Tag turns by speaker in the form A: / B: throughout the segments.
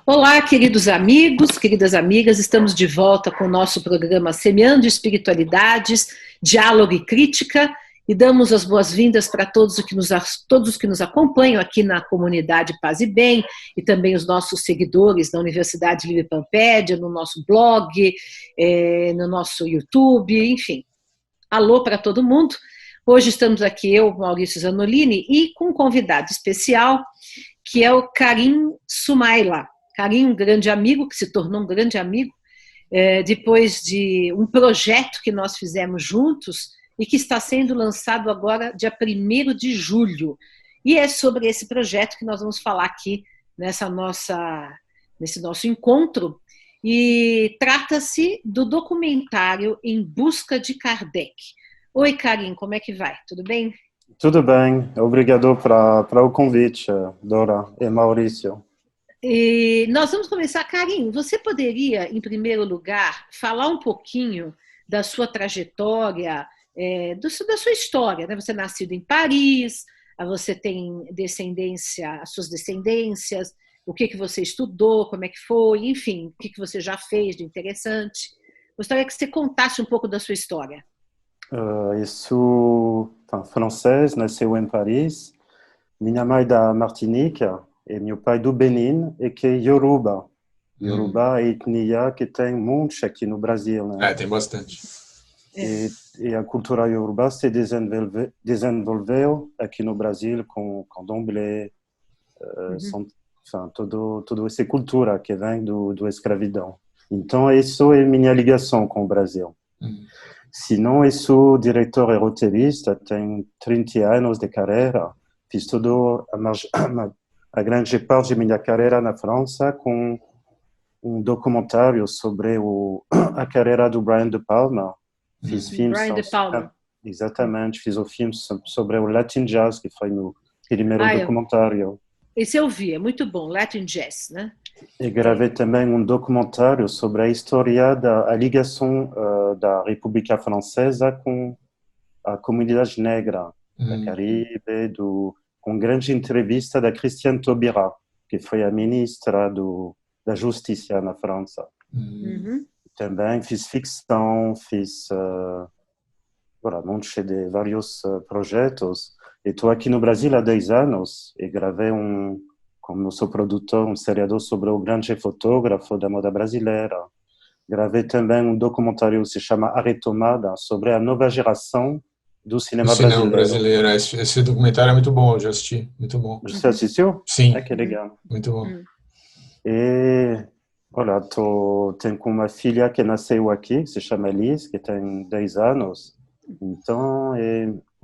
A: Olá, queridos amigos, queridas amigas, estamos de volta com o nosso programa Semeando Espiritualidades, Diálogo e Crítica, e damos as boas-vindas para todos os que nos acompanham aqui na comunidade Paz e Bem, e também os nossos seguidores da Universidade Livre Pampédia, no nosso blog, no nosso YouTube, enfim. Alô para todo mundo. Hoje estamos aqui, eu, Maurício Zanolini, e com um convidado especial, que é o Karim Soumaila. Karim, um grande amigo, que se tornou um grande amigo, depois de um projeto que nós fizemos juntos e que está sendo lançado agora, dia 1º de julho. E é sobre esse projeto que nós vamos falar aqui nesse nosso encontro. E trata-se do documentário Em Busca de Kardec. Oi, Karim, como é que vai? Tudo bem?
B: Tudo bem, obrigado para o convite, Dora e Maurício.
A: E nós vamos começar. Karim, você poderia, em primeiro lugar, falar um pouquinho da sua trajetória, da sua história, né? Você é nascido em Paris, você tem as suas descendências, o que você estudou, como é que foi, enfim, o que você já fez de interessante. Gostaria que você contasse um pouco da sua história.
B: Eu sou francês, nasceu em Paris. Minha mãe é da Martinique e meu pai do Benin, e que é Yoruba. Yoruba é a etnia que tem muitos aqui no Brasil, né?
C: Tem bastante.
B: E a cultura Yoruba se desenvolveu aqui no Brasil com candomblé, toda essa cultura que vem do escravidão. Então, isso é minha ligação com o Brasil. Senão, eu sou diretor e roteirista, tenho 30 anos de carreira. Fiz toda a grande parte de minha carreira na França com um documentário sobre a carreira do Brian De Palma. Fiz filmes
A: Brian De Palma.
B: Exatamente, fiz o filme sobre o Latin Jazz, que foi meu primeiro documentário.
A: Esse eu vi, é muito bom, Latin Jazz, né?
B: E gravei também um documentário sobre a história da ligação da República Francesa com a comunidade negra da Caribe, com grande entrevista da Christiane Taubira, que foi a ministra da Justiça na França. Também fiz ficção, fiz um monte de vários projetos. E estou aqui no Brasil há 10 anos e gravei como sou produtor, um seriado sobre o grande fotógrafo da moda brasileira. Gravei também um documentário que se chama A Retomada, sobre a nova geração do cinema brasileiro.
C: Esse documentário é muito bom, eu já assisti, muito bom.
B: Você assistiu?
C: Sim.
B: Que legal.
C: Muito bom.
B: E, olha, tenho uma filha que nasceu aqui, que se chama Liz, que tem 10 anos. Então,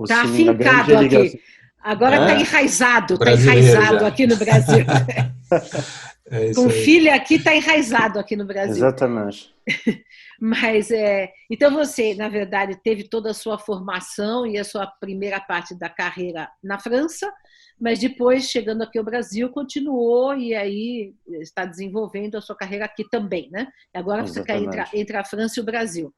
A: está afincado aqui. Agora está enraizado aqui no Brasil. Com filha aqui, está enraizado aqui no Brasil.
B: Exatamente.
A: Mas, então você, na verdade, teve toda a sua formação e a sua primeira parte da carreira na França, mas depois, chegando aqui ao Brasil, continuou e aí está desenvolvendo a sua carreira aqui também, né? Agora fica entre a França e o Brasil.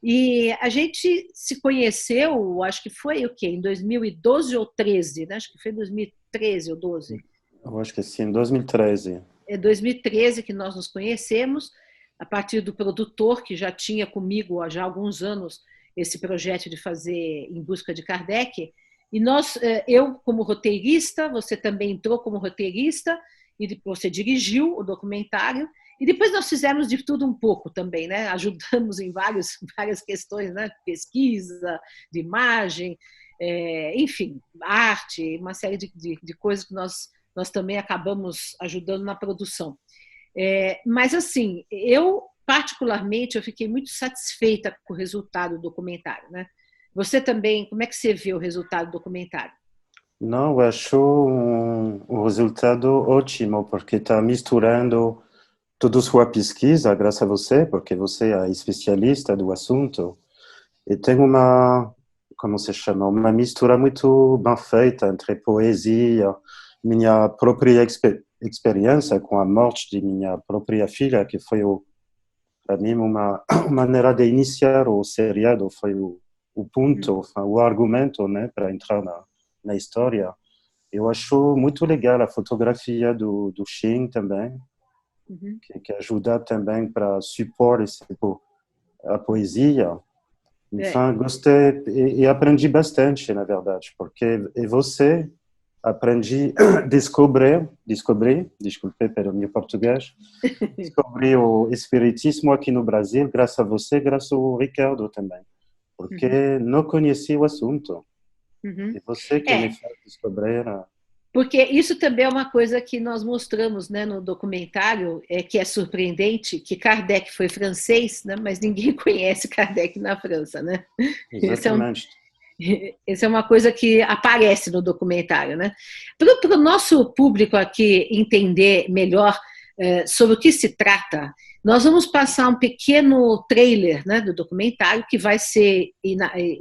A: E a gente se conheceu, acho que foi o quê? Em 2012 ou 13, né? Acho que foi 2013 ou 12.
B: Eu acho que sim, 2013.
A: É 2013 que nós nos conhecemos, a partir do produtor que já tinha comigo há já alguns anos esse projeto de fazer Em Busca de Kardec. E eu como roteirista, você também entrou como roteirista, e você dirigiu o documentário. E depois nós fizemos de tudo um pouco também, né? Ajudamos em várias questões, né? Pesquisa, de imagem, enfim, arte, uma série de coisas que nós também acabamos ajudando na produção. Mas, assim, eu, particularmente, eu fiquei muito satisfeita com o resultado do documentário, né? Você também, como é que você vê o resultado do documentário?
B: Não, eu acho um resultado ótimo, porque está misturando toda a sua pesquisa, graças a você, porque você é especialista do assunto, e tem como se chama, uma mistura muito bem feita entre poesia, minha própria experiência com a morte de minha própria filha, que foi, para mim, uma maneira de iniciar o seriado, foi o ponto, o argumento, né, para entrar na história. Eu acho muito legal a fotografia do Shin também. que ajuda também para supor a poesia. Então, gostei e aprendi bastante, na verdade, porque você aprendi, descobri pelo meu português, descobri o espiritismo aqui no Brasil, graças a você, graças ao Ricardo também, porque não conhecia o assunto. E você que me fez descobrir.
A: Porque isso também é uma coisa que nós mostramos, né, no documentário, que é surpreendente, que Kardec foi francês, né, mas ninguém conhece Kardec na França, né?
B: Exatamente.
A: Essa é uma coisa que aparece no documentário, né? Para o nosso público aqui entender melhor sobre o que se trata, nós vamos passar um pequeno trailer, né, do documentário que vai ser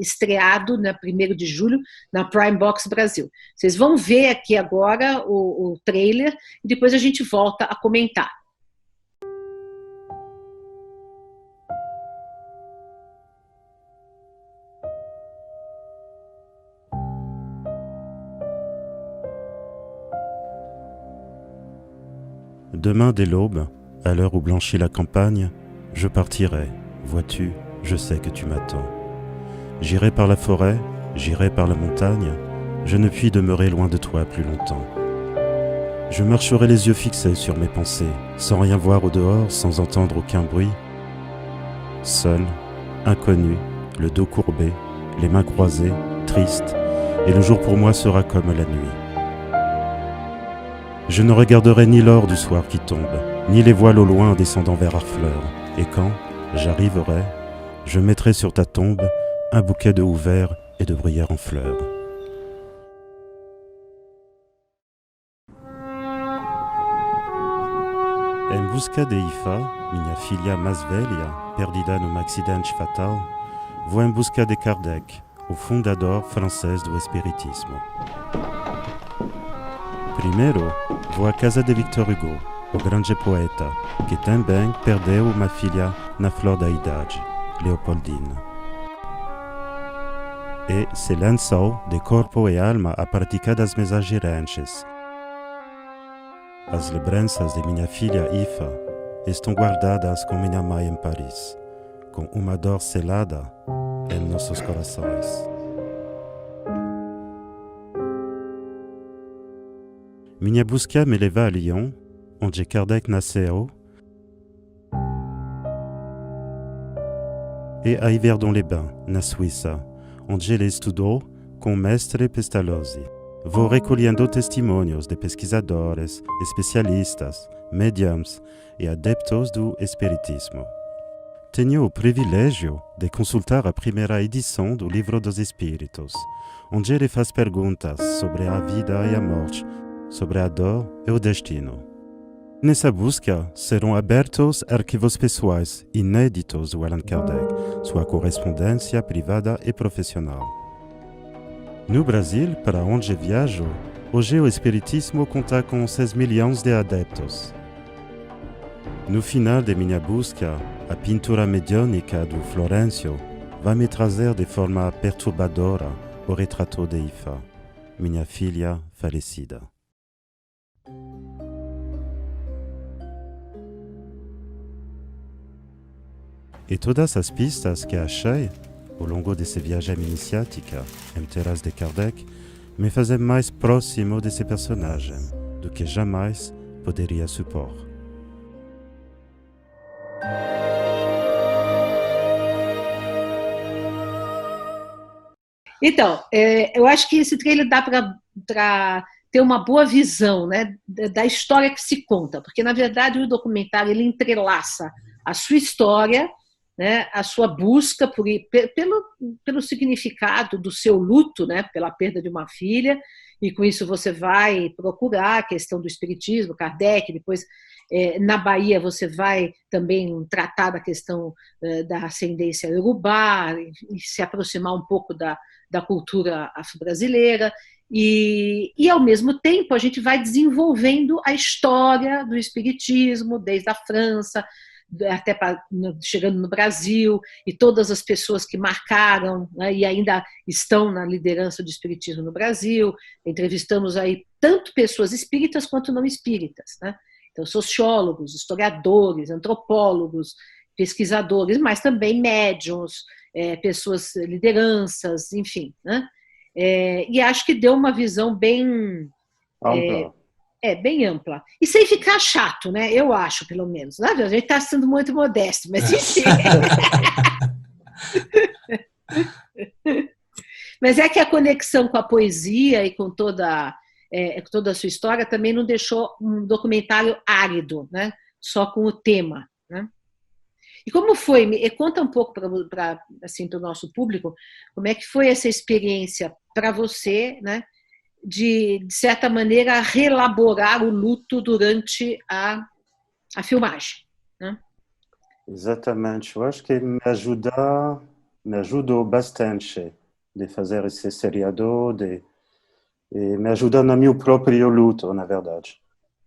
A: estreado na 1º de julho na Prime Box Brasil. Vocês vão ver aqui agora o trailer e depois a gente volta a comentar.
D: Demain dès l'aube, à l'heure où blanchit la campagne, je partirai. Vois-tu, je sais que tu m'attends. J'irai par la forêt, j'irai par la montagne, je ne puis demeurer loin de toi plus longtemps. Je marcherai les yeux fixés sur mes pensées, sans rien voir au dehors, sans entendre aucun bruit. Seul, inconnu, le dos courbé, les mains croisées, triste, et le jour pour moi sera comme la nuit. Je ne regarderai ni l'or du soir qui tombe, ni les voiles au loin descendant vers Harfleur. Et quand j'arriverai, je mettrai sur ta tombe un bouquet de houes verts et de bruyères en fleurs. Em busca de Ifa, minha filha mais velha, perdida num acidente fatal, vou em busca de Kardec, o fundador francês do Espiritismo. Primeiro, vou à casa de Victor Hugo, o grande poeta, que também perdeu uma filha na flor da idade, Leopoldine. E se lançou de corpo e alma a praticar das mesas girantes. As lembranças de minha filha Ifa estão guardadas com minha mãe em Paris, com uma dor selada em nossos corações. Minha busca me leva a Lyon, onde Kardec nasceu, e a Yverdon-les-Bains, na Suíça, onde ele estudou com o mestre Pestalozzi. Vou recolhendo testemunhos de pesquisadores, especialistas, médiums e adeptos do Espiritismo. Tenho o privilégio de consultar a primeira edição do Livro dos Espíritos, onde ele faz perguntas sobre a vida e a morte, sobre a dor e o destino. Nessa busca serão abertos arquivos pessoais inéditos do Allan Kardec, sua correspondência privada e profissional. No Brasil, para onde viajo, hoje o Espiritismo conta com 6 milhões de adeptos. No final de minha busca, a pintura mediúnica do Florencio vai me trazer de forma perturbadora o retrato de Ifa, minha filha falecida. E todas as pistas que achei ao longo dessa viagem iniciática em terras de Kardec me fazem mais próximo desse personagem do que jamais poderia supor.
A: Então, eu acho que esse trailer dá para ter uma boa visão, né, da história que se conta, porque, na verdade, o documentário ele entrelaça a sua história, né, a sua busca pelo significado do seu luto, né, pela perda de uma filha, e com isso você vai procurar a questão do espiritismo, Kardec, depois na Bahia você vai também tratar da questão da ascendência iorubá, e se aproximar um pouco da cultura afro-brasileira, e ao mesmo tempo a gente vai desenvolvendo a história do espiritismo, desde a França, até chegando no Brasil, e todas as pessoas que marcaram, né, e ainda estão na liderança do espiritismo no Brasil. Entrevistamos aí tanto pessoas espíritas quanto não espíritas, né? Então, sociólogos, historiadores, antropólogos, pesquisadores, mas também médiums, pessoas, lideranças, enfim, né? E acho que deu uma visão bem
B: ampla.
A: Bem ampla. E sem ficar chato, né? Eu acho, pelo menos. A gente está sendo muito modesto, mas enfim. Mas é que a conexão com a poesia e com toda a sua história também não deixou um documentário árido, né? Só com o tema, né? E como foi? Conta um pouco para assim, o nosso público, como é que foi essa experiência para você, né? De certa maneira, reelaborar o luto durante a filmagem, né?
B: Exatamente. Eu acho que me ajudou bastante de fazer esse seriado, e me ajudou no meu próprio luto, na verdade.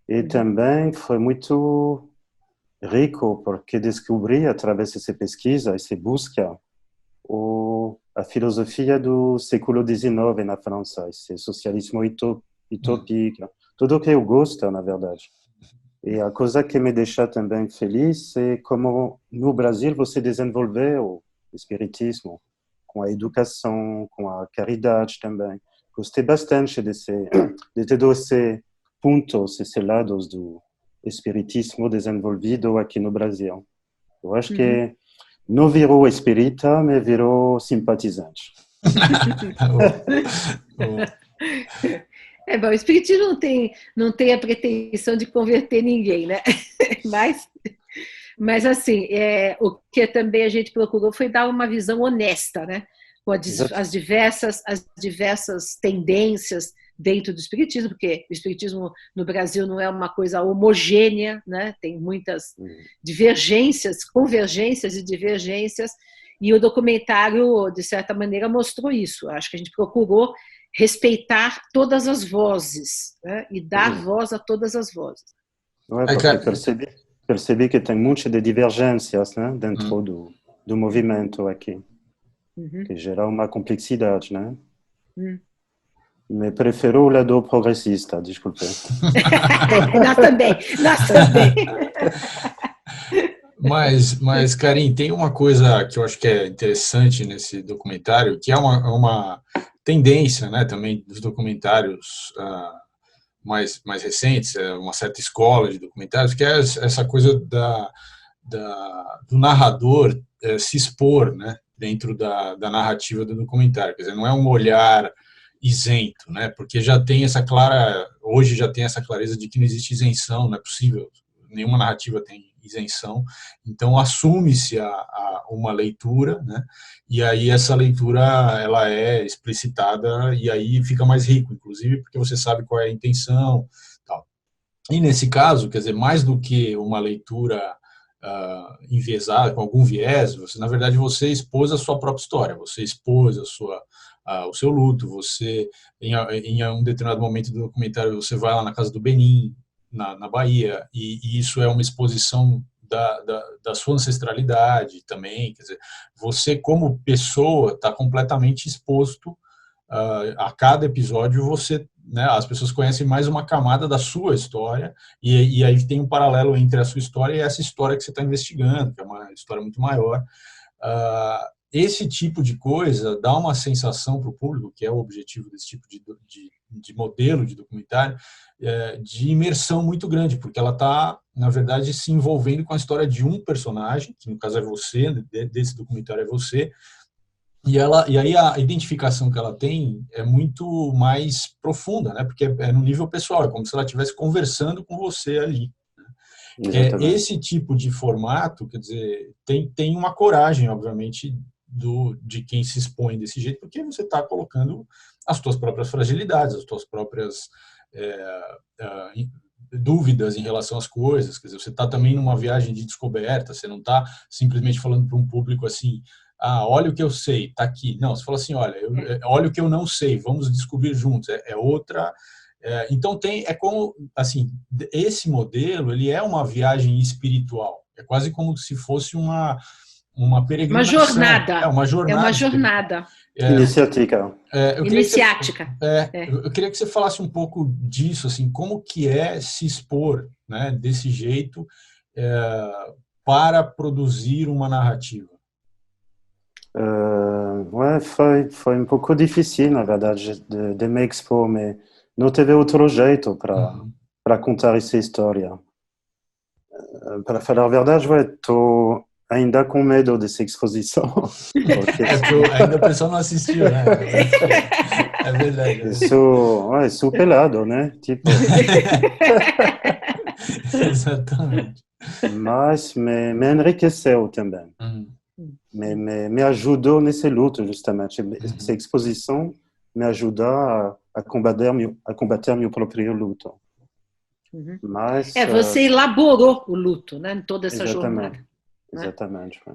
B: E também foi muito rico, porque descobri, através dessa pesquisa, essa busca, a filosofia do século XIX na França, esse socialismo utópico, tudo que eu gosto, na verdade. E a coisa que me deixa também feliz é como no Brasil você desenvolveu o espiritismo, com a educação, com a caridade também. Gostei bastante de todos esses pontos, esses lados do espiritismo desenvolvido aqui no Brasil. Eu acho que não virou espírita, mas virou simpatizante.
A: Bom, o espiritismo não tem a pretensão de converter ninguém, né? Mas assim, o que também a gente procurou foi dar uma visão honesta, né? Com as diversas tendências dentro do espiritismo, porque o espiritismo no Brasil não é uma coisa homogênea, né? Tem muitas divergências, convergências e divergências, e o documentário, de certa maneira, mostrou isso. Acho que a gente procurou respeitar todas as vozes, né? E dar voz a todas as vozes.
B: Porque percebi que tem muitas de divergências, né? Dentro do movimento aqui, que gera uma complexidade, né? Me prefiro o lado progressista, desculpe.
A: Nós também.
C: Mas, Karim, tem uma coisa que eu acho que é interessante nesse documentário, que é uma tendência, né, também dos documentários mais recentes, uma certa escola de documentários, que é essa coisa do narrador se expor, né, dentro da narrativa do documentário. Quer dizer, não é um olhar isento, né, porque hoje já tem essa clareza de que não existe isenção, não é possível, nenhuma narrativa tem isenção, então assume-se uma leitura, né? E aí essa leitura ela é explicitada e aí fica mais rico, inclusive porque você sabe qual é a intenção, tal. E nesse caso, quer dizer, mais do que uma leitura enviesada, com algum viés, na verdade você expôs a sua própria história, você expôs o seu luto, você em um determinado momento do documentário você vai lá na casa do Benin, na Bahia, e isso é uma exposição da sua ancestralidade também, quer dizer, você como pessoa está completamente exposto a cada episódio, você, né, as pessoas conhecem mais uma camada da sua história, e aí tem um paralelo entre a sua história e essa história que você está investigando, que é uma história muito maior. Esse tipo de coisa dá uma sensação para o público, que é o objetivo desse tipo de modelo de documentário, de imersão muito grande, porque ela está, na verdade, se envolvendo com a história de um personagem, que no caso é você, desse documentário é você, e aí a identificação que ela tem é muito mais profunda, né? Porque é no nível pessoal, é como se ela estivesse conversando com você ali. Esse tipo de formato, quer dizer, tem uma coragem, obviamente, de quem se expõe desse jeito, porque você está colocando as suas próprias fragilidades, as suas próprias dúvidas em relação às coisas, quer dizer, você está também numa viagem de descoberta, você não está simplesmente falando para um público assim, olha o que eu sei, está aqui. Não, você fala assim, olha o que eu não sei, vamos descobrir juntos. Outra... então como, assim, esse modelo, ele é uma viagem espiritual, é quase como se fosse uma peregrinação.
A: Uma jornada.
C: É uma jornada.
A: É uma jornada.
B: Iniciática.
A: Iniciática.
C: Eu queria que você falasse um pouco disso, assim, como que é se expor, né, desse jeito para produzir uma narrativa.
B: Foi um pouco difícil, na verdade, de me expor, mas não teve outro jeito para contar essa história. Para falar a verdade, estou ainda com medo dessa exposição.
C: Porque ainda o pessoal não assistiu, né? É verdade.
B: Eu sou pelado, né? Tipo...
C: Exatamente.
B: Mas me enriqueceu também. Me ajudou nesse luto, justamente. Essa exposição me ajuda a combater meu próprio luto. Mas,
A: você elaborou o luto, né, em toda essa
B: exatamente,
A: jornada.
B: Exatamente. Né?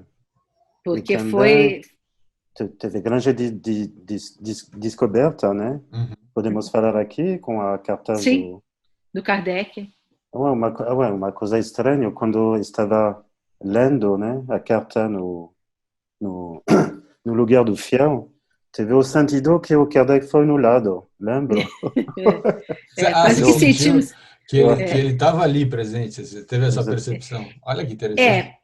A: Porque foi...
B: Teve grande descoberta, né? Podemos falar aqui com a carta
A: do Kardec.
B: Uma coisa estranha, quando eu estava lendo, né, a carta no lugar do fiel, teve o sentido que o Kardec foi no lado, lembra?
A: Quase que sentimos...
C: Que ele estava ali presente, você teve essa percepção. Olha que interessante.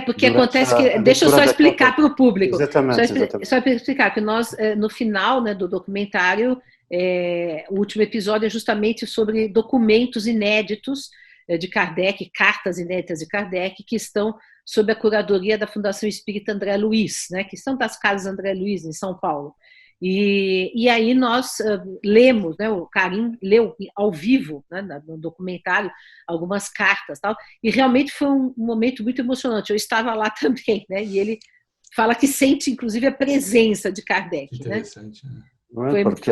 A: Porque acontece que... Deixa eu só explicar para o público.
B: Exatamente.
A: Só para explicar, que nós, no final, né, do documentário, o último episódio é justamente sobre documentos inéditos de Kardec, cartas inéditas de Kardec, que estão sob a curadoria da Fundação Espírita André Luiz, né, que são das Casas André Luiz, em São Paulo. E aí nós lemos, né, o Karim leu ao vivo, né, no documentário, algumas cartas, tal, e realmente foi um momento muito emocionante. Eu estava lá também, né, e ele fala que sente, inclusive, a presença de Kardec.
C: Interessante.
A: Né?
B: Porque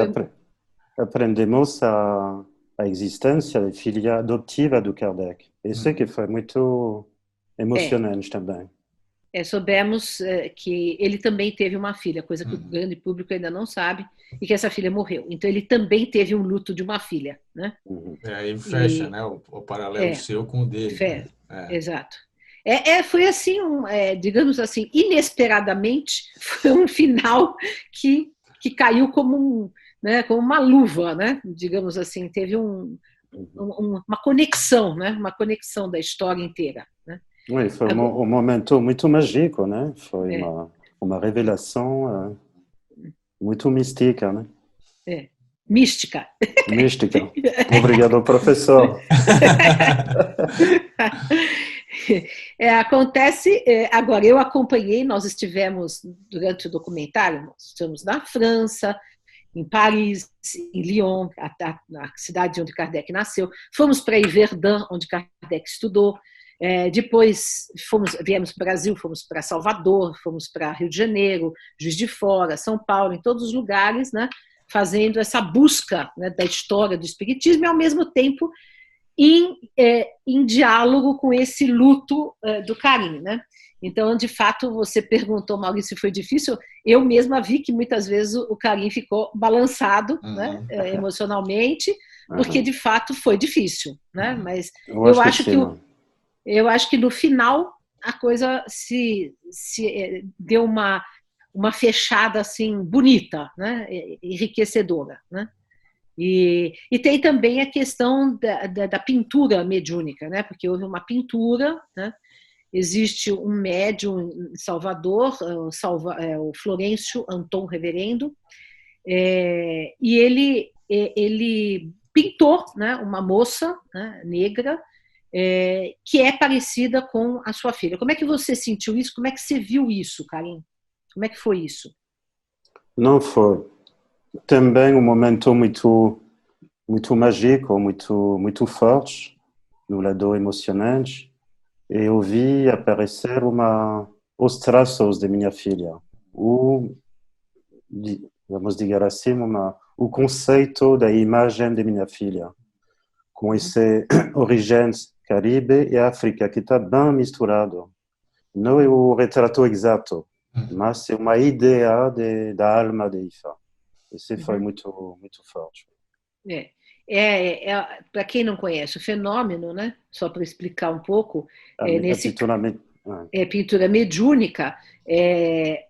B: aprendemos a existência da filha adotiva do Kardec. Isso que foi muito emocionante também.
A: Soubemos que ele também teve uma filha, coisa que o grande público ainda não sabe, e que essa filha morreu. Então ele também teve um luto de uma filha, né?
C: Aí fecha, né, o paralelo seu com o dele. Né?
A: Exato. Foi assim, digamos assim, inesperadamente, foi um final que caiu como uma luva, né? Digamos assim, teve uma conexão, né? Uma conexão da história inteira, né?
B: Foi um momento muito mágico, né? Foi uma revelação muito mística, né?
A: Mística.
B: Mística. Obrigado, professor.
A: Acontece, agora eu acompanhei, nós estivemos durante o documentário, nós estamos na França, em Paris, em Lyon, na cidade onde Kardec nasceu, fomos para Yverdun, onde Kardec estudou, depois viemos para o Brasil, fomos para Salvador, fomos para Rio de Janeiro, Juiz de Fora, São Paulo, em todos os lugares, né, fazendo essa busca, né, da história do Espiritismo e, ao mesmo tempo, em diálogo com esse luto do Karim, né? Então, de fato, você perguntou, Maurício, se foi difícil. Eu mesma vi que muitas vezes o Karim ficou balançado, né, emocionalmente, porque de fato foi difícil, né? Mas eu acho que no final a coisa se deu uma fechada assim bonita, né, enriquecedora, né? E tem também a questão da pintura mediúnica, né? Porque houve uma pintura, né? Existe um médium em Salvador, o Florencio Anton Reverendo, e ele pintou, né, uma moça, né, negra, que é parecida com a sua filha. Como é que você sentiu isso? Como é que você viu isso, Karim? Como é que foi isso?
B: Não foi. Também um momento muito mágico, muito forte, no lado emocionante. Eu vi aparecer os traços de minha filha. Vamos dizer assim, o conceito da imagem de minha filha, com esse origens Caribe e África, que está bem misturado. Não é o retrato exato, mas é uma ideia da alma de Ifa. Isso foi muito, muito forte.
A: Para quem não conhece o fenômeno, né? Só para explicar um pouco,
B: A
A: pintura mediúnica,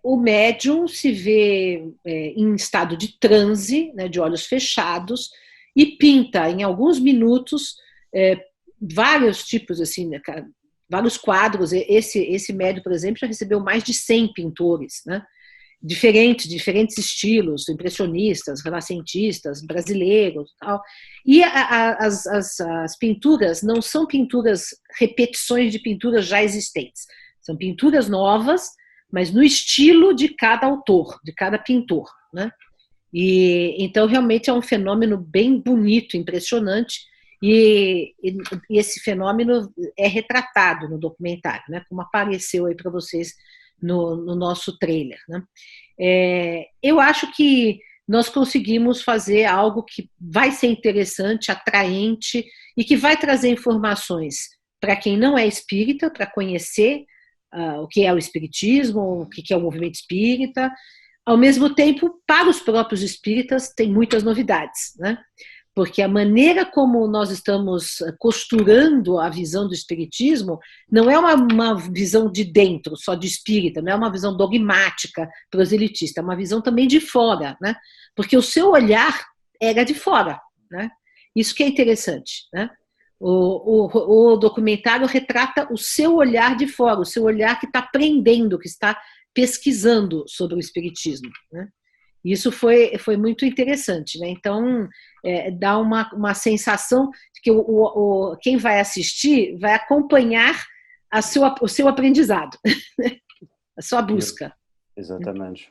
A: o médium se vê em estado de transe, né, de olhos fechados, e pinta em alguns minutos vários tipos, assim, né, vários quadros. Esse médium, por exemplo, já recebeu mais de 100 pintores, né? Diferentes estilos, impressionistas, renascentistas, brasileiros, tal. E as pinturas não são pinturas, repetições de pinturas já existentes, são pinturas novas, mas no estilo de cada autor, de cada pintor, né? E então realmente é um fenômeno bem bonito, impressionante, e esse fenômeno é retratado no documentário, né? Como apareceu aí para vocês no nosso trailer, né? Eu acho que nós conseguimos fazer algo que vai ser interessante, atraente e que vai trazer informações para quem não é espírita, para conhecer o que é o espiritismo, o que é o movimento espírita. Ao mesmo tempo, para os próprios espíritas, tem muitas novidades, né? Porque a maneira como nós estamos costurando a visão do espiritismo não é uma visão de dentro, só de espírita, não é uma visão dogmática, proselitista, é uma visão também de fora, né? Porque o seu olhar era de fora, né? Isso que é interessante, né? O documentário retrata o seu olhar de fora, o seu olhar que está aprendendo, que está pesquisando sobre o espiritismo, né? Isso foi muito interessante, né? Então, dá uma sensação de que quem vai assistir vai acompanhar o seu aprendizado, a sua busca.
B: Exatamente.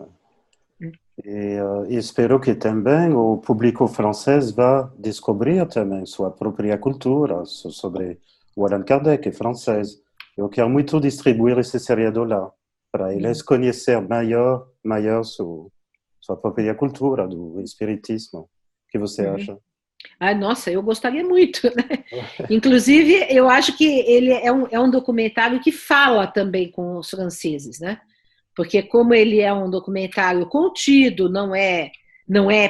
B: E espero que também o público francês vá descobrir também sua própria cultura sobre o Allan Kardec, francês. Eu quero muito distribuir esse seriado lá, para eles conhecer melhor sua própria cultura do espiritismo. O que você acha?
A: Nossa, eu gostaria muito, né? Inclusive, eu acho que ele é um documentário que fala também com os franceses, né? Porque como ele é um documentário contido, não é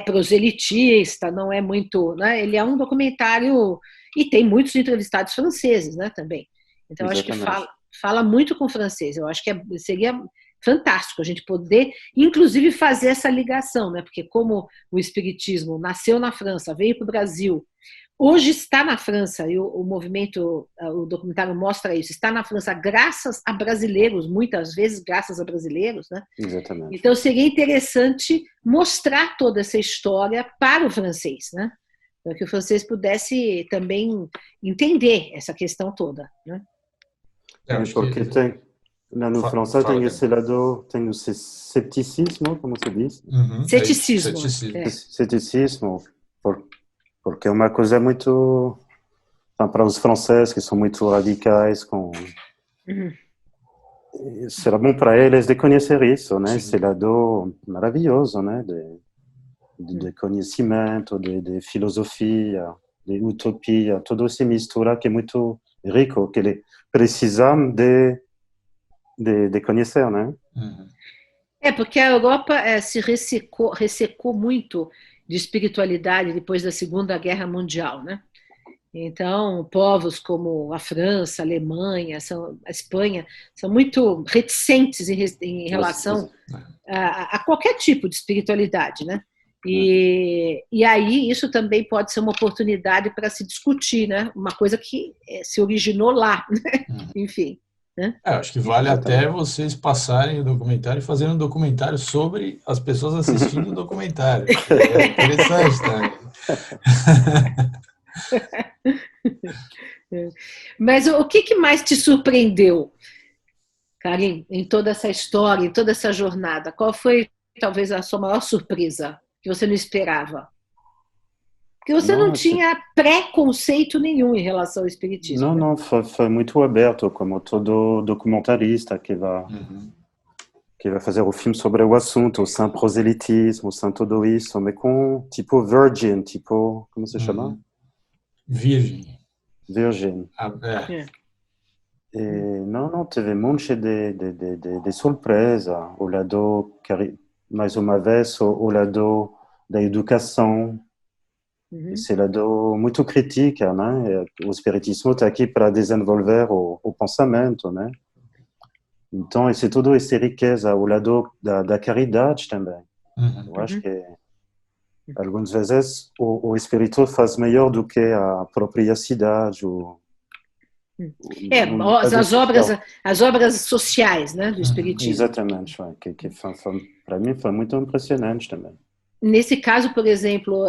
A: proselitista, não é muito, né? Ele é um documentário e tem muitos entrevistados franceses, né? Também. Então, acho que fala muito com o francês. Eu acho que seria fantástico a gente poder, inclusive, fazer essa ligação, né? Porque como o espiritismo nasceu na França, veio para o Brasil, hoje está na França, e o movimento, o documentário mostra isso, está na França graças a brasileiros, muitas vezes graças a brasileiros, né?
B: Exatamente.
A: Então seria interessante mostrar toda essa história para o francês, né? Para que o francês pudesse também entender essa questão toda, né?
B: Porque no francês tem esse lado, tem o cepticismo, como se diz?
A: Ceticismo.
B: Ceticismo, porque é uma coisa muito, para os franceses que são muito radicais, será bom para eles de conhecer isso, né? Esse lado maravilhoso, né? De conhecimento, de filosofia, de utopia, toda essa mistura que é muito rico, que eles precisam de conhecer, né?
A: Porque a Europa se ressecou muito de espiritualidade depois da Segunda Guerra Mundial, né? Então, povos como a França, a Alemanha, a Espanha, são muito reticentes em relação a qualquer tipo de espiritualidade, né? E aí isso também pode ser uma oportunidade para se discutir, né? Uma coisa que se originou lá, né? Enfim. Né?
C: Acho que vale até vocês passarem o documentário e fazerem um documentário sobre as pessoas assistindo o documentário. É interessante também.
A: Mas o que mais te surpreendeu, Karim, em toda essa história, em toda essa jornada? Qual foi, talvez, a sua maior surpresa que você não esperava? Porque você não tinha preconceito nenhum em relação ao espiritismo.
B: Não, foi muito aberto, como todo documentarista que vai fazer o filme sobre o assunto, sem proselitismo, sem tudo isso, mas com, tipo, virgin, tipo, como se chama?
C: Virgem.
B: E não, teve um monte de surpresa, o lado, mais uma vez, o lado da educação, esse lado muito crítica, né? O espiritismo está aqui para desenvolver o pensamento, né? Então, esse tudo essa riqueza, o lado da caridade também. Eu acho que, algumas vezes, o espírito faz melhor do que a própria cidade.
A: As obras sociais, né, do espiritismo.
B: Exatamente, para mim foi muito impressionante também.
A: Nesse caso, por exemplo,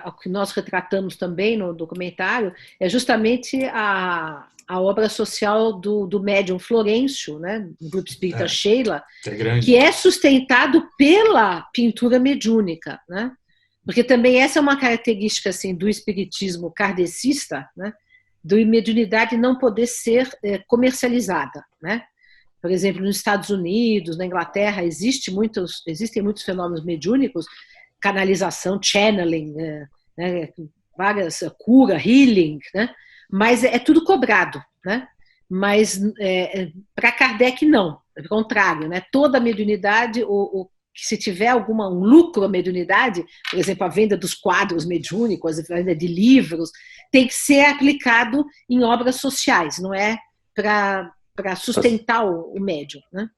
A: o que nós retratamos também no documentário é justamente a obra social do médium Florencio, né, do Grupo Espírita Sheila, que é sustentado pela pintura mediúnica, né? Porque também essa é uma característica assim, do espiritismo kardecista, né, da mediunidade não poder ser comercializada, né? Por exemplo, nos Estados Unidos, na Inglaterra, existem muitos fenômenos mediúnicos, canalização, channeling, né, várias cura, healing, né? Mas é tudo cobrado, né? Mas para Kardec não, ao contrário, né? Toda a mediunidade, se tiver um lucro a mediunidade, por exemplo, a venda dos quadros mediúnicos, a venda de livros, tem que ser aplicado em obras sociais, não é para sustentar o médium, né?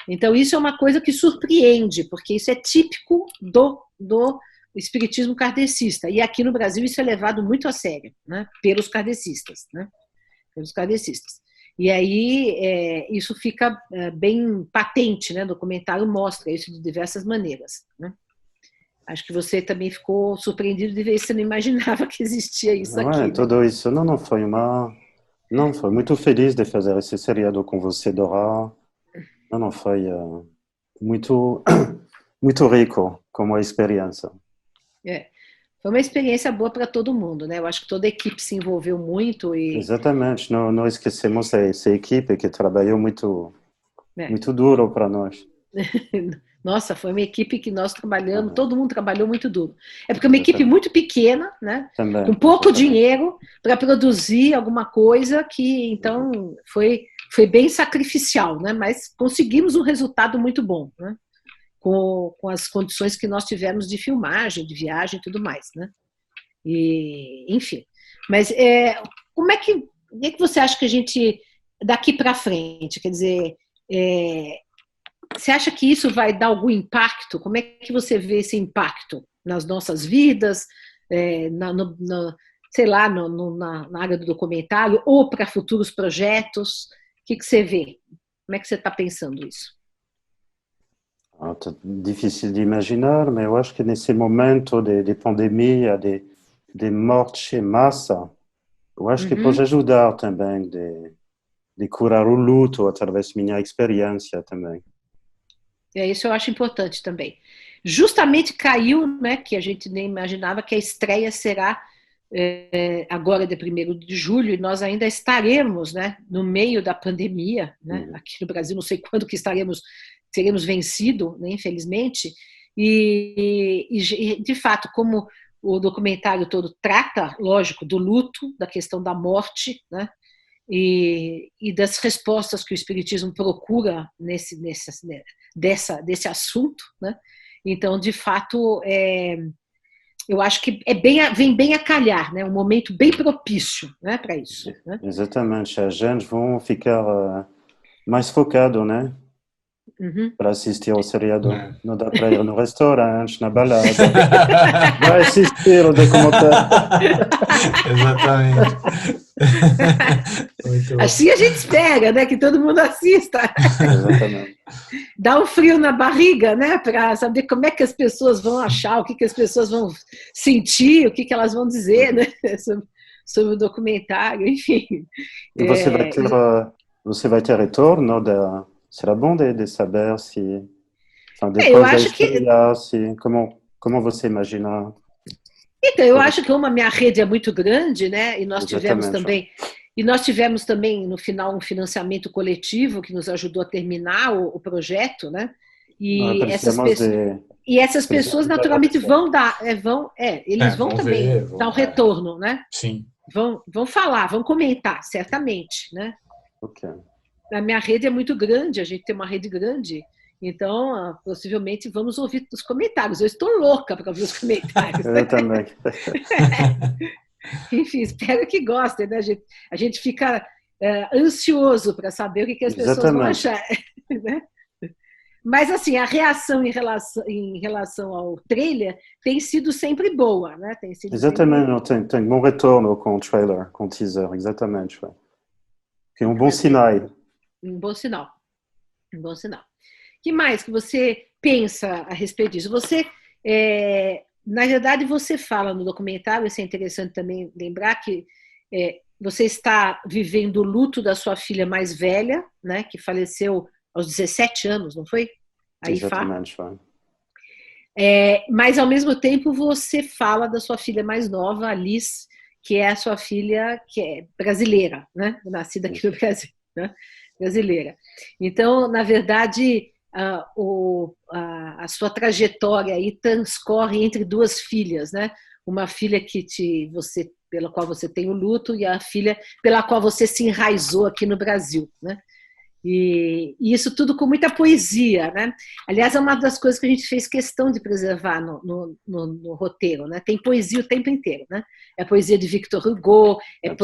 A: Então, isso é uma coisa que surpreende, porque isso é típico do espiritismo kardecista. E aqui no Brasil isso é levado muito a sério, né? Pelos kardecistas, né? Pelos kardecistas. E aí isso fica bem patente, né? O documentário mostra isso de diversas maneiras, né? Acho que você também ficou surpreendido de ver isso, você não imaginava que existia isso aqui. Né?
B: Tudo isso não foi foi muito feliz de fazer esse seriado com você, Dora. Não foi muito muito rico como experiência.
A: Foi uma experiência boa para todo mundo, né? Eu acho que toda a equipe se envolveu muito e
B: exatamente, não esquecemos essa equipe que trabalhou muito duro para nós.
A: Nossa, foi uma equipe que nós trabalhamos, todo mundo trabalhou muito duro. É porque é uma equipe muito pequena, né?
B: Também,
A: com pouco dinheiro para produzir alguma coisa que, então, foi bem sacrificial, né? Mas conseguimos um resultado muito bom, né? Com as condições que nós tivemos de filmagem, de viagem e tudo mais, né? E, enfim. Mas o que você acha que a gente, daqui para frente, quer dizer, você acha que isso vai dar algum impacto? Como é que você vê esse impacto nas nossas vidas, sei lá, na área do documentário, ou para futuros projetos? O que você vê? Como é que você está pensando isso?
B: Difícil de imaginar, mas eu acho que nesse momento de pandemia, de morte em massa, eu acho que pode ajudar também de curar o luto através da minha experiência também.
A: Isso eu acho importante também. Justamente caiu, né, que a gente nem imaginava que a estreia será agora de 1º de julho, e nós ainda estaremos, né, no meio da pandemia, né, aqui no Brasil, não sei quando que teremos vencido, né, infelizmente, e de fato, como o documentário todo trata, lógico, do luto, da questão da morte, né, e das respostas que o Espiritismo procura desse assunto, né? Então, de fato, eu acho que vem bem a calhar, né? Um momento bem propício, né, para isso. Né?
B: Exatamente, a gente vai ficar mais focado, né? Para assistir ao seriado. Não dá para ir no restaurante, na balada. Vai assistir o documentário.
C: Exatamente.
A: Assim a gente espera, né? Que todo mundo assista.
B: Exatamente.
A: Dá um frio na barriga, né? Para saber como é que as pessoas vão achar, o que as pessoas vão sentir, o que elas vão dizer, né? Sobre o documentário, enfim.
B: E você vai ter retorno da... Será bom de saber se... depois
A: eu acho
B: como você imagina...
A: Então, eu acho que minha rede é muito grande, né? E nós tivemos também, no final, um financiamento coletivo que nos ajudou a terminar o projeto, né? E essas pessoas naturalmente vão dar, eles vão também dar um retorno, né?
C: Sim.
A: Vão falar, vão comentar, certamente, né?
B: Ok.
A: A minha rede é muito grande, a gente tem uma rede grande, então possivelmente vamos ouvir os comentários. Eu estou louca para ouvir os comentários.
B: Eu também.
A: Enfim, espero que gostem, né? A gente fica ansioso para saber o que as pessoas vão achar. Né? Mas, assim, a reação em relação ao trailer tem sido sempre boa, né? Tem sido
B: exatamente, sempre... tem bom retorno com o trailer, com o teaser, exatamente. Que é um bom sinal.
A: Um bom sinal. Um bom sinal. O que mais que você pensa a respeito disso? Você, na verdade, você fala no documentário, isso é interessante também lembrar, que você está vivendo o luto da sua filha mais velha, né? Que faleceu aos 17 anos, não foi?
B: Exatamente, foi.
A: Mas, ao mesmo tempo, você fala da sua filha mais nova, a Liz, que é a sua filha que é brasileira, né? Nascida aqui no Brasil, né? Brasileira. Então, na verdade, a sua trajetória aí transcorre entre duas filhas, né? Uma filha pela qual você tem o luto e a filha pela qual você se enraizou aqui no Brasil, né? E isso tudo com muita poesia, né? Aliás, é uma das coisas que a gente fez questão de preservar no roteiro, né? Tem poesia o tempo inteiro, né? É a poesia de Victor Hugo, a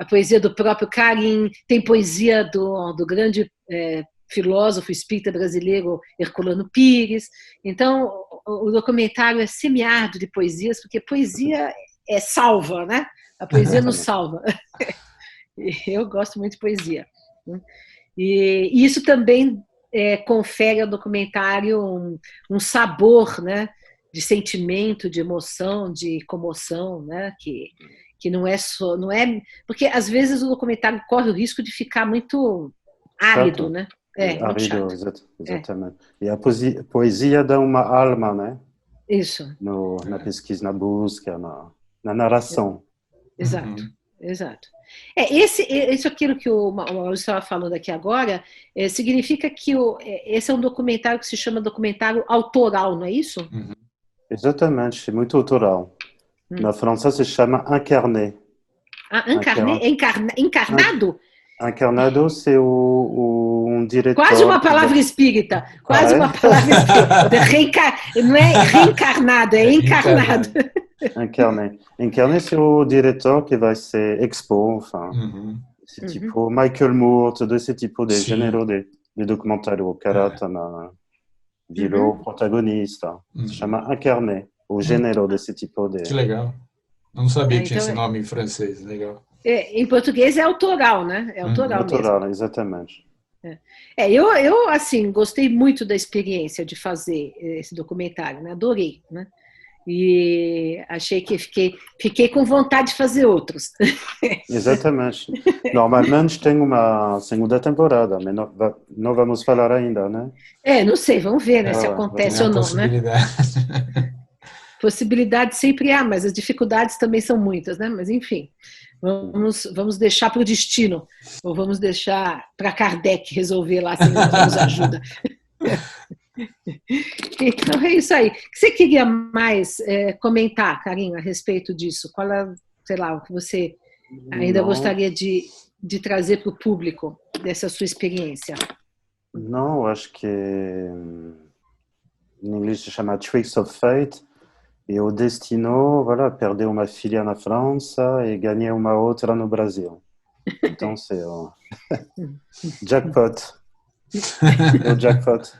A: poesia do próprio Karim, tem poesia do grande filósofo espírita brasileiro Herculano Pires. Então, o documentário é semiárido de poesias, porque poesia salva, né? A poesia nos salva. Eu gosto muito de poesia. E isso também confere ao documentário um sabor, né, de sentimento, de emoção, de comoção, né, que não é porque às vezes o documentário corre o risco de ficar muito árido, né?
B: Árido, exatamente. E a poesia dá uma alma, né?
A: Isso.
B: Na pesquisa, na busca, na narração.
A: Exato, exato. Isso aquilo que o Maurício estava falando aqui agora, significa que esse é um documentário que se chama documentário autoral, não é isso?
B: Uhum. Exatamente, é muito autoral. Na França se chama incarné.
A: Encarnado?
B: Encarnado, c'est um diretor...
A: Quase uma palavra espírita. Quase uma palavra espírita. Não é reencarnado, é encarnado.
B: Incarné, c'est o diretor que vai ser Expo, enfin, esse tipo, Michael Moore, todo esse tipo de gênero de documentário. O cara virou protagonista. Se chama Incarné, o gênero desse tipo de...
C: Que legal. Não sabia que tinha esse nome em francês, legal.
A: Em português é autoral, né? É autoral mesmo.
B: Exatamente.
A: Eu, assim, gostei muito da experiência de fazer esse documentário, né? Adorei, né? E achei que fiquei com vontade de fazer outros.
B: Exatamente. Normalmente tem uma segunda temporada, mas não vamos falar ainda, né?
A: Não sei, vamos ver, né, se acontece ou não, né? Possibilidade sempre há, mas as dificuldades também são muitas, né? Mas, enfim, vamos deixar para o destino, ou vamos deixar para Kardec resolver lá se ele nos ajuda. Então, é isso aí. O que você queria mais comentar, Karim, a respeito disso? Qual é, sei lá, o que você ainda gostaria de trazer para o público dessa sua experiência?
B: Não, acho que em inglês se chama Tricks of Fate, e o destino, perder uma filha na França e ganhar uma outra no Brasil. Então, c'est jackpot. O jackpot.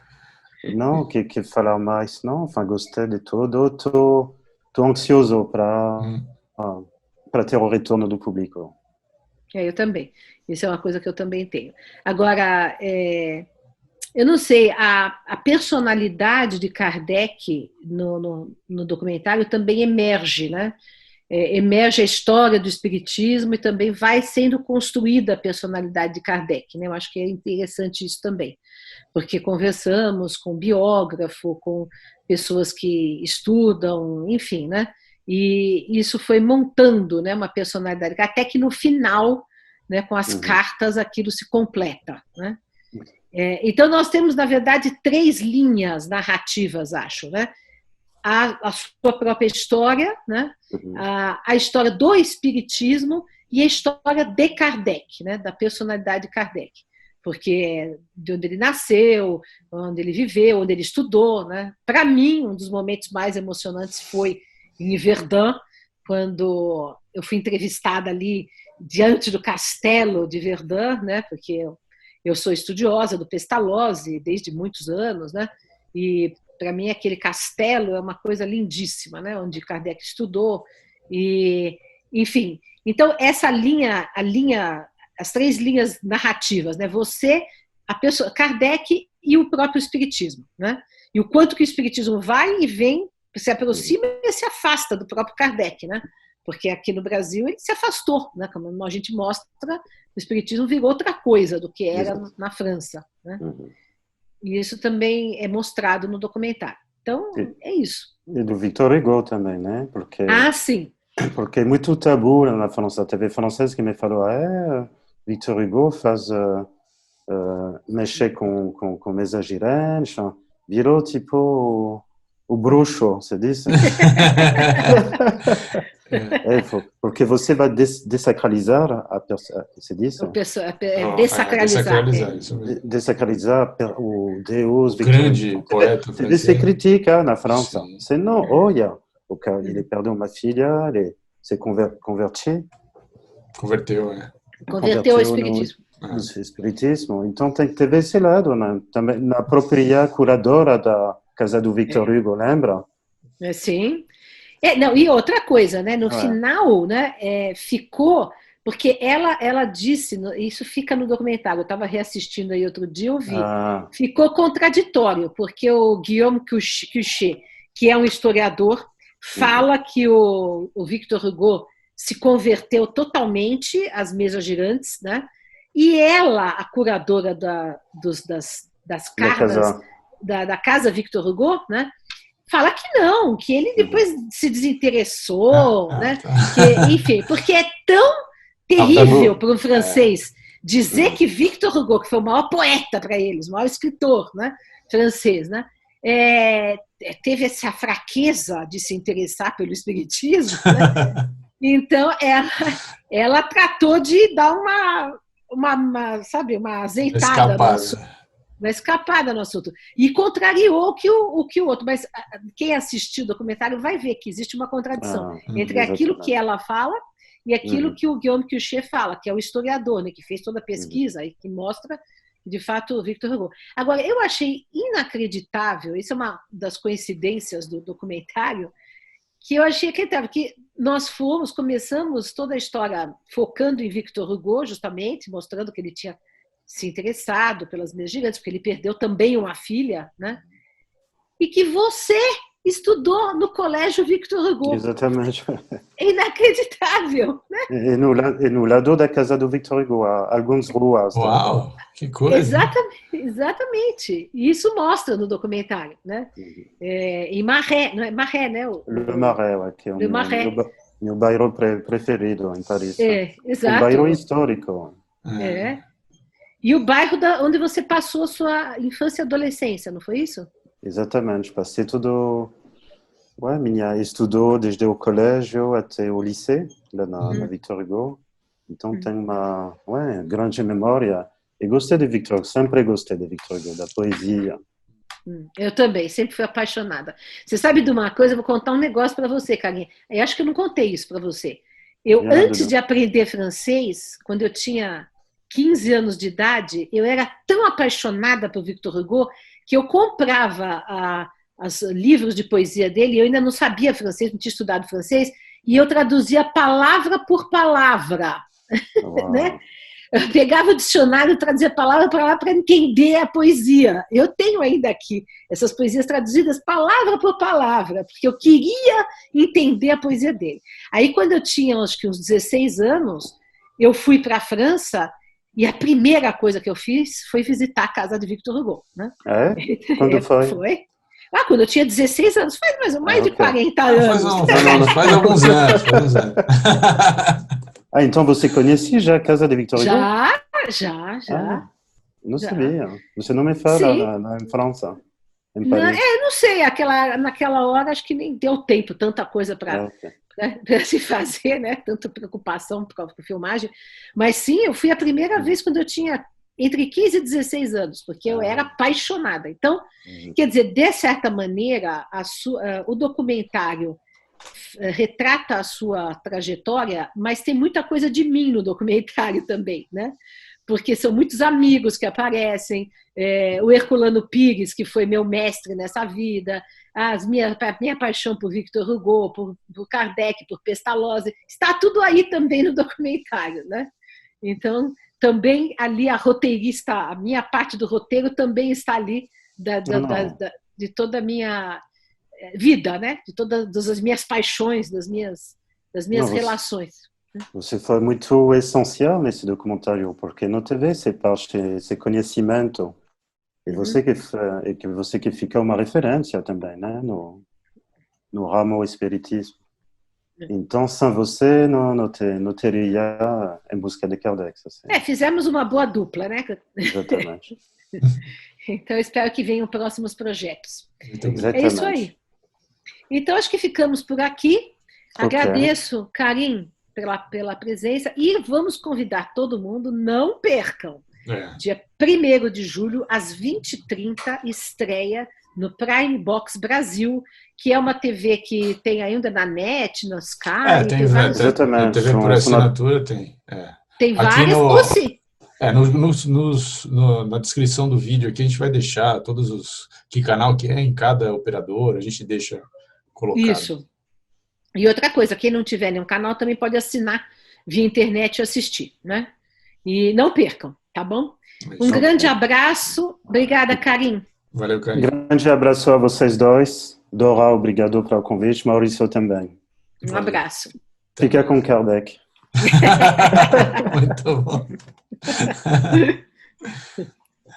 B: Não, que falar mais? Não, gostei de tudo. Tô ansioso para ter o retorno do público.
A: Eu também. Isso é uma coisa que eu também tenho. Agora, eu não sei, a personalidade de Kardec no documentário também emerge, né? Emerge a história do espiritismo e também vai sendo construída a personalidade de Kardec, né? Eu acho que é interessante isso também, porque conversamos com biógrafo, com pessoas que estudam, enfim, né? E isso foi montando, né, uma personalidade, até que no final, né, com as cartas, aquilo se completa, né? Então, nós temos, na verdade, 3 linhas narrativas, acho, né? A sua própria história, né? A história do espiritismo e a história de Kardec, né? Da personalidade de Kardec, porque de onde ele nasceu, onde ele viveu, onde ele estudou, né? Para mim, um dos momentos mais emocionantes foi em Verdun, quando eu fui entrevistada ali diante do castelo de Verdun, né? Porque eu sou estudiosa do Pestalozzi desde muitos anos, né? E para mim aquele castelo é uma coisa lindíssima, né? Onde Kardec estudou e, enfim. Então essa linha, as 3 linhas narrativas, né? Você, a pessoa, Kardec e o próprio Espiritismo, né? E o quanto que o Espiritismo vai e vem, se aproxima e se afasta do próprio Kardec, né? Porque aqui no Brasil ele se afastou, né? Como a gente mostra, o Espiritismo virou outra coisa do que era na França, né? E isso também é mostrado no documentário. Então, é isso.
B: E do Victor Hugo também, né?
A: Sim.
B: Porque é muito tabu na França. A TV francesa que me falou, Victor Hugo faz mexer com mesa girante, virou tipo o bruxo, se diz? Porque você vai desacralizar a pessoa, se diz?
A: Desacralizar.
B: Desacralizar o Deus.
C: O grande poeta francês.
B: Você critica na França. Você não, olha, ele perdeu uma filha, ele se converteu.
C: Converteu, né?
A: Converteu ao Espiritismo.
B: No Espiritismo. Então tem que ter esse lado, né? Também na própria curadora da casa do Victor Hugo, lembra?
A: Sim. Não, e outra coisa, né? No final, né, ficou, porque ela disse, isso fica no documentário, eu estava reassistindo aí outro dia, eu vi, ficou contraditório, porque o Guillaume Cuchet, que é um historiador, fala que o Victor Hugo se converteu totalmente às mesas girantes, né? E ela, a curadora das cartas da casa Victor Hugo, né? Fala que não, que ele depois se desinteressou, né? Que, enfim, porque é tão terrível para um francês dizer que Victor Hugo, que foi o maior poeta para eles, o maior escritor, né, francês, né, teve essa fraqueza de se interessar pelo espiritismo, né? Então ela tratou de dar uma azeitada uma escapada no assunto. E contrariou o que o outro. Mas quem assistiu o documentário vai ver que existe uma contradição entre aquilo que ela fala e aquilo que o Guillaume Cuchet fala, que é o historiador, né, que fez toda a pesquisa e que mostra, de fato, o Victor Hugo. Agora, eu achei inacreditável, isso é uma das coincidências do documentário, que eu achei acreditável, que nós começamos toda a história focando em Victor Hugo, justamente, mostrando que ele tinha se interessado pelas mesas girantes, porque ele perdeu também uma filha, né? E que você estudou no colégio Victor Hugo.
B: Exatamente.
A: É inacreditável, né?
B: E no lado da casa do Victor Hugo, há algumas ruas.
C: Uau, que coisa!
A: Exatamente. E isso mostra no documentário, né? Em Marais, não é Marais, né?
B: Le Marais, que é meu bairro preferido em Paris.
A: Exato.
B: Um bairro histórico.
A: E o bairro onde você passou a sua infância e adolescência, não foi isso?
B: Exatamente. Passei tudo... minha estudou desde o colégio até o liceu, lá na Victor Hugo. Então tenho uma grande memória. E gostei de Victor Hugo, sempre gostei de Victor Hugo, da poesia.
A: Eu também, sempre fui apaixonada. Você sabe de uma coisa? Eu vou contar um negócio para você, Carlinhos. Eu acho que eu não contei isso para você. Antes de aprender francês, quando eu tinha 15 anos de idade, eu era tão apaixonada por Victor Hugo que eu comprava os livros de poesia dele, eu ainda não sabia francês, não tinha estudado francês, e eu traduzia palavra por palavra. Né? Eu pegava o dicionário e traduzia palavra por palavra para entender a poesia. Eu tenho ainda aqui essas poesias traduzidas palavra por palavra, porque eu queria entender a poesia dele. Aí, quando eu tinha, acho que uns 16 anos, eu fui para a França. E a primeira coisa que eu fiz foi visitar a casa de Victor Hugo. Né?
B: Quando foi?
A: Foi. Quando eu tinha 16 anos, faz mais de 40 anos.
C: Faz alguns anos.
B: Então você conhecia já a casa de Victor Hugo?
A: Já.
B: Não sabia. Você não me fala na França, em Paris.
A: Não sei, naquela hora acho que nem deu tempo, tanta coisa para se fazer, né? Tanta preocupação com a filmagem. Mas sim, eu fui a primeira vez quando eu tinha entre 15 e 16 anos, porque eu era apaixonada. Então, quer dizer, de certa maneira, o documentário retrata a sua trajetória, mas tem muita coisa de mim no documentário também, né? Porque são muitos amigos que aparecem, o Herculano Pires, que foi meu mestre nessa vida, a minha paixão por Victor Hugo, por Kardec, por Pestalozzi, está tudo aí também no documentário, né? Então, também ali a roteirista, a minha parte do roteiro também está ali de toda a minha vida, né? De todas as minhas paixões, das minhas relações.
B: Você foi muito essencial nesse documentário, porque no TV você parte esse conhecimento e você que fica uma referência também, né? No ramo espiritismo. Então, sem você, não teria Em Busca de Kardec. Assim.
A: Fizemos uma boa dupla, né?
B: Exatamente.
A: Então, espero que venham próximos projetos.
B: Exatamente.
A: É isso aí. Então, acho que ficamos por aqui.
B: Okay.
A: Agradeço, Karim, pela presença e vamos convidar todo mundo, não percam. Dia 1º de julho, às 20h30, estreia no Prime Box Brasil, que é uma TV que tem ainda na NET, no Sky.
C: Tem vários...
B: Exatamente.
C: TV por assinatura tem.
A: Tem várias, ou sim.
C: Na descrição do vídeo aqui a gente vai deixar que canal que é em cada operador, a gente deixa colocado.
A: Isso. E outra coisa, quem não tiver nenhum canal também pode assinar via internet e assistir, né? E não percam, tá bom? Um grande abraço. Obrigada, Karim.
C: Valeu, Karim.
B: Grande abraço a vocês dois. Dora, obrigado pelo convite. Maurício também.
A: Um abraço.
B: Fica com Kardec.
C: Muito bom.